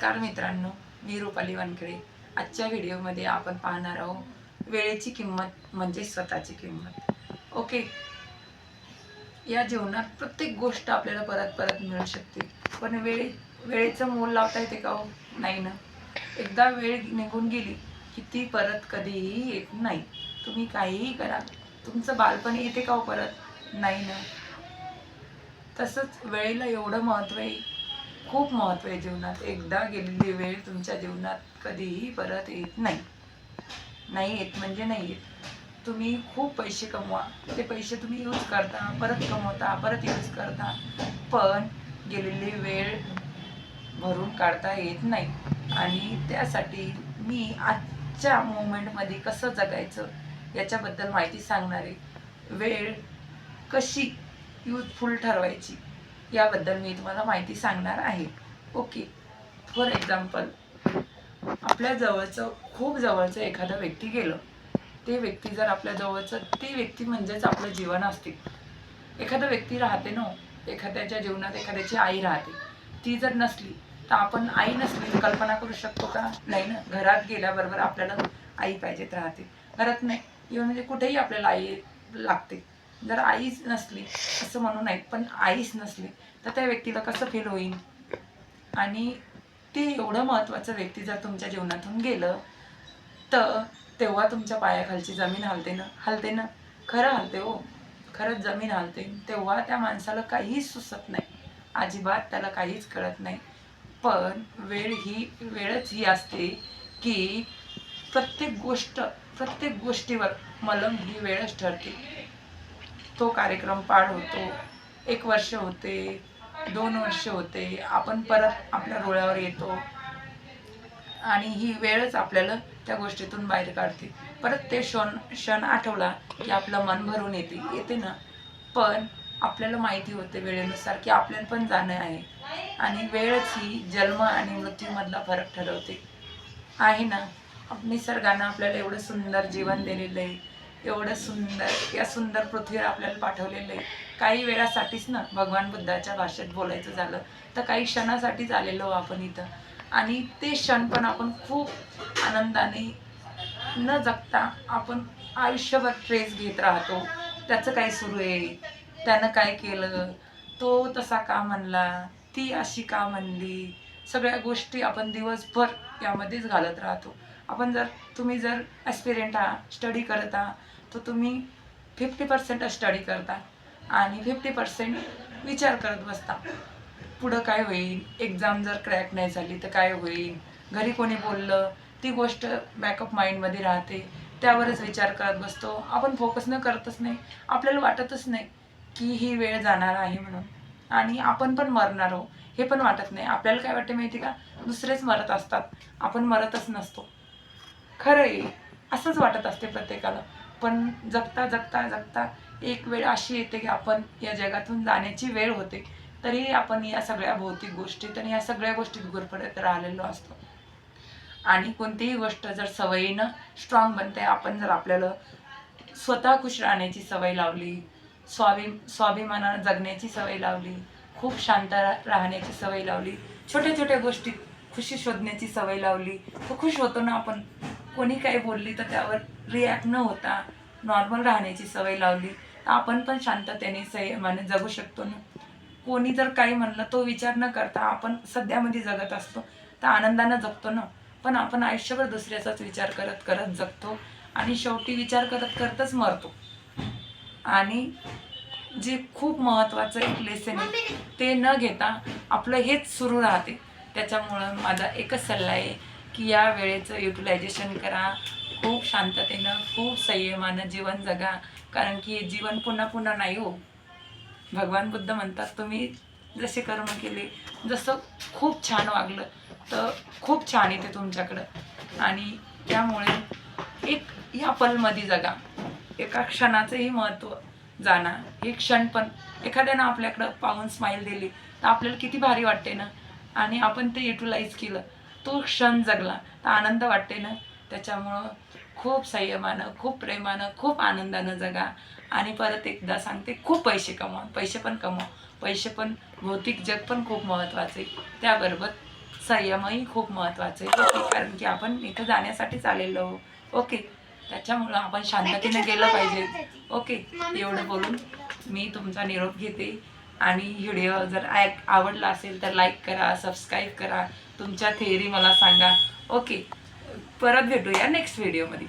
नमस्कार मित्रांनो, मी रुपाली वानखेडे। आजच्या व्हिडिओमध्ये आपण पाहणार आहोत वेळेची किंमत म्हणजे स्वतःची किंमत। ओके, या जीवनात प्रत्येक गोष्ट आपल्याला परत परत मिळू शकते, पण वेळेचं मोल लावता येते का हो? नाही ना। एकदा वेळ निघून गेली की ती परत कधीही येत नाही। तुम्ही काहीही करा, तुमचं बालपण येते का हो परत? नाही ना। तसंच वेळेला एवढं महत्त्व आहे, खूप महत्त्व आहे जीवनात। एकदा गेलेली वेळ तुमच्या जीवनात कधीही परत येत नाही। नाही येत म्हणजे नाही येत। तुम्ही खूप पैसे कमवा, ते पैसे तुम्ही यूज करता, परत कमवता, परत यूज करता, पण गेलेली वेळ भरून काढता येत नाही। आणि त्यासाठी मी आजच्या मोमेंटमध्ये कसं जगायचं याच्याबद्दल माहिती सांगणार आहे। वेळ कशी यूजफुल ठरवायची याबद्दल मी तुम्हाला माहिती सांगणार आहे। ओके, फॉर एक्झाम्पल, आपल्या जवळचं खूप जवळचं एखादा व्यक्ती गेलं, ते व्यक्ती जर आपल्या जवळचं, ती व्यक्ती म्हणजेच आपलं जीवन असते। एखादा व्यक्ती राहते ना, एखाद्याच्या जीवनात एखाद्याची आई राहते, ती जर नसली तर आपण आई नसली कल्पना करू शकतो का? नाही ना। घरात गेल्याबरोबर आपल्याला आई पाहिजेत राहते, घरात नाही येऊन म्हणजे कुठेही आपल्याला आई लागते। जर आईच नसली असं म्हणू नाही, पण आईच नसली तर त्या व्यक्तीला कसं फील होईल? आणि ते एवढं महत्त्वाचं व्यक्ती जर तुमच्या जीवनातून गेलं तर तेव्हा तुमच्या पायाखालची जमीन हलते ना, हलते ना, खरं हलते हो, खरंच जमीन हलते। तेव्हा त्या माणसाला काहीच सुचत नाही, अजिबात त्याला काहीच कळत नाही। पण वेळच ही असते की प्रत्येक गोष्टीवर मलम ही वेळच ठरते। तो कार्यक्रम पार होतो, 1 वर्ष होते, 2 वर्ष होते, आपण परत आपल्या रुळावर येतो आणि ही वेळच आपल्याला त्या गोष्टीतून बाहेर काढते। परत ते क्षण आठवला की आपलं मन भरून येते ना। पण आपल्याला माहिती होते वेळेनुसार की आपल्याला पण जाणं आहे, आणि वेळच ही जन्म आणि मृत्यूमधला फरक ठरवते, आहे ना। निसर्गानं आपल्याला एवढं सुंदर जीवन दिलेलं आहे, एवढं सुंदर, या सुंदर पृथ्वीवर आपल्याला पाठवलेलं आहे काही वेळासाठीच ना। भगवान बुद्धाच्या भाषेत बोलायचं झालं तर काही क्षणासाठीच आलेलो आपण इथं, आणि ते क्षण पण आपण खूप आनंदाने न जगता आपण आयुष्यभर ट्रेस घेत राहतो। त्याचं काय सुरू आहे, त्यानं काय केलं, तो तसा का म्हणला, ती अशी का म्हणली, सगळ्या गोष्टी आपण दिवसभर यामध्येच घालत राहतो। तुम्ही जर ॲस्पिरंट आहात, स्टडी करत आहात, तर तुम्ही 50% स्टडी करता आणि 50% विचार करत बसता, पुढं काय होईल, एक्झाम जर क्रॅक नाही झाली तर काय होईल, घरी कोणी बोललं, ती गोष्ट बॅकअप माइंडमध्ये राहते, त्यावरच विचार करत बसतो। आपण फोकस न करतच नाही, आपल्याला वाटतच नाही की ही वेळ जाणार आहे म्हणून, आणि आपण पण मरणार आहोत हे पण वाटत नाही। आपल्याला काय वाटते माहिती का? दुसरेच मरत असतात, आपण मरतच नसतो। खरं आहे, असंच वाटत असते प्रत्येकाला। पण जगता जगता जगता एक वेळ अशी येते की आपण या जगातून जाण्याची वेळ होते, तरी आपण या सगळ्या भौतिक गोष्टीत आणि या सगळ्या गोष्टीत गुरफटत राहिलेलो असतो। आणि कोणतीही गोष्ट जर सवयीनं स्ट्रॉंग बनते, आपण जर आपल्याला स्वतः खुश राहण्याची सवय लावली, स्वाभिमानानं जगण्याची सवय लावली, खूप शांत राहण्याची सवय लावली, छोट्या छोट्या गोष्टीत खुशी शोधण्याची सवय लावली, तर खुश होतो ना आपण। कोणी काही बोलली तर त्यावर रिॲक्ट न होता नॉर्मल राहण्याची सवय लावली तर आपण पण शांततेने संयमाने जगू शकतो ना। कोणी जर काही म्हणलं तो विचार न करता आपण सध्यामध्ये जगत असतो तर आनंदानं जगतो ना। पण आपण आयुष्यभर दुसऱ्याचाच विचार करत करत जगतो आणि शेवटी विचार करत करतच मरतो। आणि जे खूप महत्त्वाचं एक लेसन आहे ते न घेता आपलं हेच सुरू राहते। त्याच्यामुळं माझा एकच सल्ला आहे की या वेळेचं युटिलायझेशन करा, खूप शांततेनं, खूप संयमानं जीवन जगा, कारण की हे जीवन पुन्हा पुन्हा नाही हो। भगवान बुद्ध म्हणतात, तुम्ही जसे कर्म केले, जसं खूप छान वागलं तर खूप छान येते तुमच्याकडं। आणि त्यामुळे एक या पलमध्ये जगा, एका क्षणाचंही महत्त्व जाणा। हे क्षण पण एखाद्यानं आपल्याकडं पाहून स्माईल दिली तर आपल्याला किती भारी वाटते ना, आणि आपण ते युटिलाइज केलं, तो क्षण जगला तर आनंद वाटते ना। त्याच्यामुळं खूप संयमानं, खूप प्रेमानं, खूप आनंदानं जगा। आणि परत एकदा सांगते, खूप पैसे कमवा, पैसे पण कमवा, पैसे पण, भौतिक जग पण खूप महत्त्वाचे, त्याबरोबर संयमही खूप महत्त्वाचं आहे. ओके, कारण की आपण इथं जाण्यासाठीच आलेलो. ओके, त्याच्यामुळं आपण शांततेने गेलं पाहिजे. ओके, एवढं बोलून मी तुमचा निरोप घेते. आणि व्हिडिओ जर आवडला असेल तर लाईक करा, सबस्क्राईब करा, तुमच्या थिअरी मला सांगा. ओके, परत भेटूया नेक्स्ट व्हिडिओमध्ये.